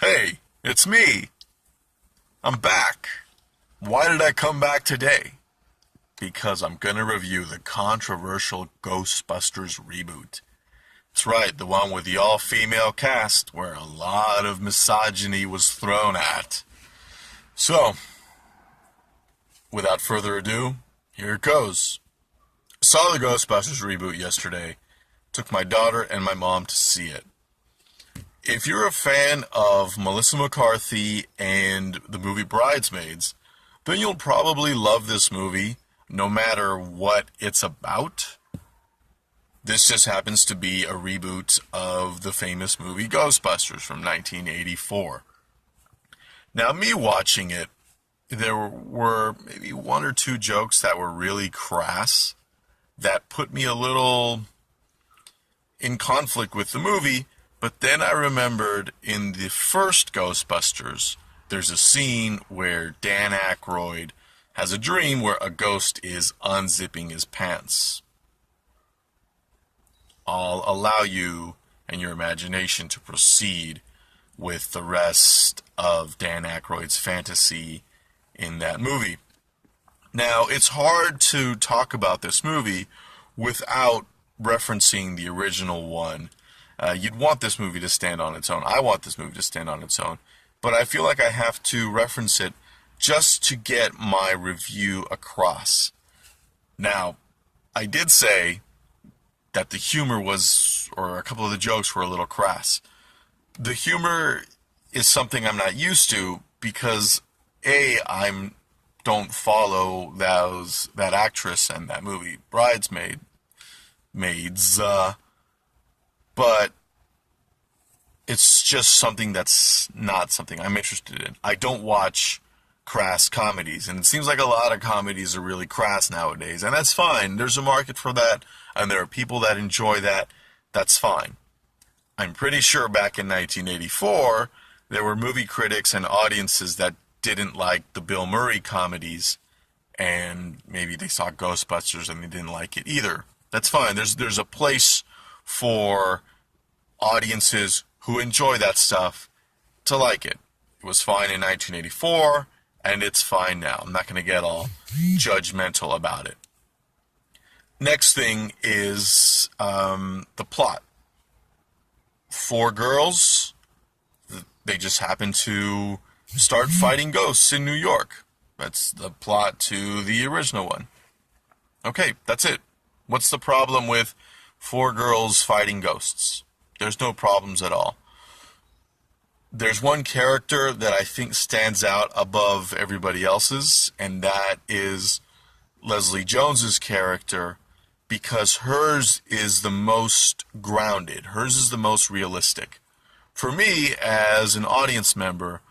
Hey, it's me. I'm back. Why did I come back today? Because I'm gonna review the controversial Ghostbusters reboot. That's right, the one with the all-female cast where a lot of misogyny was thrown at. So, without further ado, here it goes. Saw the Ghostbusters reboot yesterday. Took my daughter and my mom to see it. If you're a fan of Melissa McCarthy and the movie Bridesmaids, then you'll probably love this movie no matter what it's about. This just happens to be a reboot of the famous movie Ghostbusters from 1984. Now, me watching it, there were maybe one or two jokes that were really crass that put me a little in conflict with the movie. But then I remembered in the first Ghostbusters, there's a scene where Dan Aykroyd has a dream where a ghost is unzipping his pants. I'll allow you and your imagination to proceed with the rest of Dan Aykroyd's fantasy in that movie. Now, it's hard to talk about this movie without referencing the original one. You'd want this movie to stand on its own. I want this movie to stand on its own. But I feel like I have to reference it just to get my review across. Now, I did say that the humor was, or a couple of the jokes were a little crass. The humor is something I'm not used to because, I don't follow that actress and that movie, Maids, but it's just something that's not something I'm interested in. I don't watch crass comedies, and it seems like a lot of comedies are really crass nowadays, and that's fine. There's a market for that, and there are people that enjoy that. That's fine. I'm pretty sure back in 1984, there were movie critics and audiences that didn't like the Bill Murray comedies, and maybe they saw Ghostbusters and they didn't like it either. That's fine. There's a place for audiences who enjoy that stuff to like it. It was fine in 1984, and it's fine now. I'm not going to get all judgmental about it. Next thing is the plot. Four girls, they just happen to start fighting ghosts in New York. That's the plot to the original one. Okay, that's it. What's the problem with four girls fighting ghosts? There's no problems at all. There's one character that I think stands out above everybody else's, and that is Leslie Jones's character, because hers is the most grounded. Hers is the most realistic. For me, as an audience member,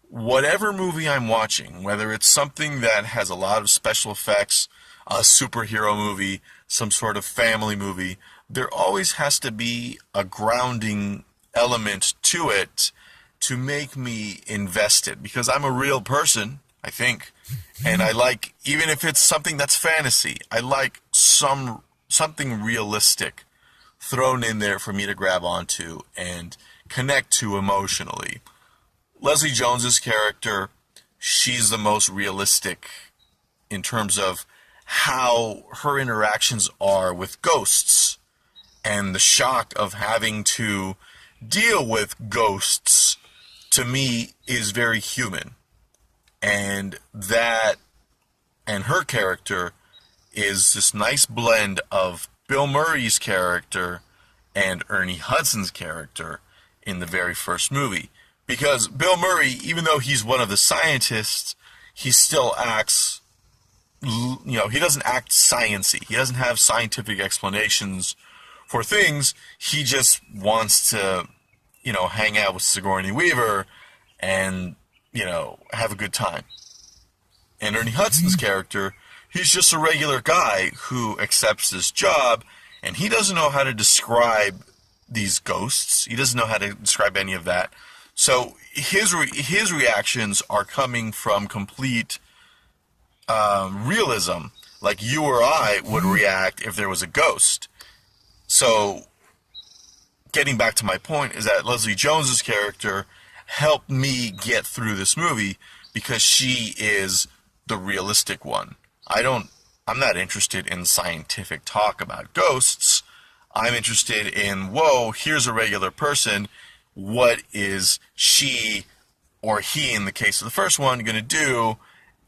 whatever movie I'm watching, whether it's something that has a lot of special effects, a superhero movie, some sort of family movie, there always has to be a grounding element to it to make me invested, because I'm a real person, I think, and I like, even if it's something that's fantasy, I like something realistic thrown in there for me to grab onto and connect to emotionally. Leslie Jones's character, she's the most realistic in terms of how her interactions are with ghosts, and the shock of having to deal with ghosts, to me, is very human. And that, and her character, is this nice blend of Bill Murray's character and Ernie Hudson's character in the very first movie. Because Bill Murray, even though he's one of the scientists, he still acts, he doesn't act science-y. He doesn't have scientific explanations for things. He just wants to, hang out with Sigourney Weaver and, have a good time. And Ernie Hudson's character, he's just a regular guy who accepts this job, and he doesn't know how to describe these ghosts. He doesn't know how to describe any of that. So his reactions are coming from complete realism, like you or I would react if there was a ghost. So, getting back to my point, is that Leslie Jones's character helped me get through this movie because she is the realistic one. I'm not interested in scientific talk about ghosts. I'm interested in, whoa, here's a regular person. What is she, or he in the case of the first one, going to do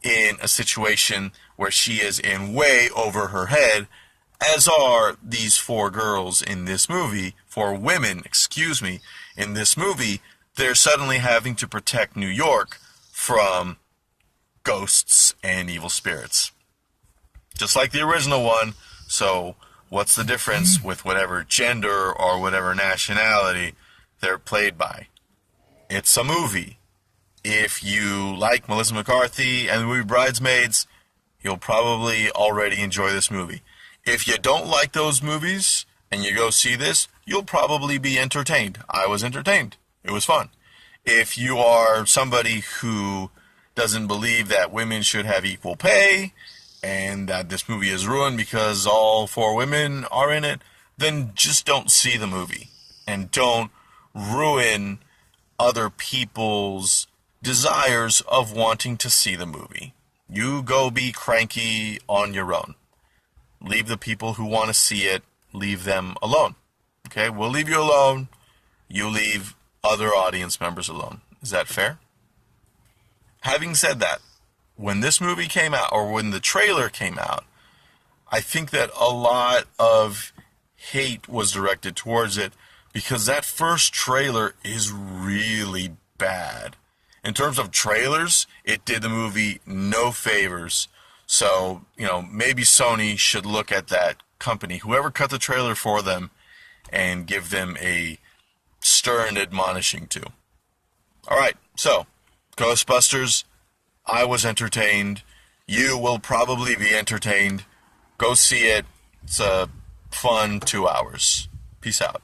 in a situation where she is in way over her head, as are these four girls in this movie, four women, excuse me, in this movie. They're suddenly having to protect New York from ghosts and evil spirits. Just like the original one. So what's the difference with whatever gender or whatever nationality they're played by? It's a movie. If you like Melissa McCarthy and the movie Bridesmaids, you'll probably already enjoy this movie. If you don't like those movies and you go see this, you'll probably be entertained. I was entertained. It was fun. If you are somebody who doesn't believe that women should have equal pay and that this movie is ruined because all four women are in it, then just don't see the movie and don't ruin other people's desires of wanting to see the movie. You go be cranky on your own. Leave the people who want to see it, leave them alone. Okay, we'll leave you alone. You leave other audience members alone. Is that fair? Having said that, when this movie came out, or when the trailer came out, I think that a lot of hate was directed towards it because that first trailer is really bad. In terms of trailers, it did the movie no favors. So, maybe Sony should look at that company, whoever cut the trailer for them, and give them a stern admonishing to. Alright, so, Ghostbusters, I was entertained. You will probably be entertained. Go see it. It's a fun 2 hours. Peace out.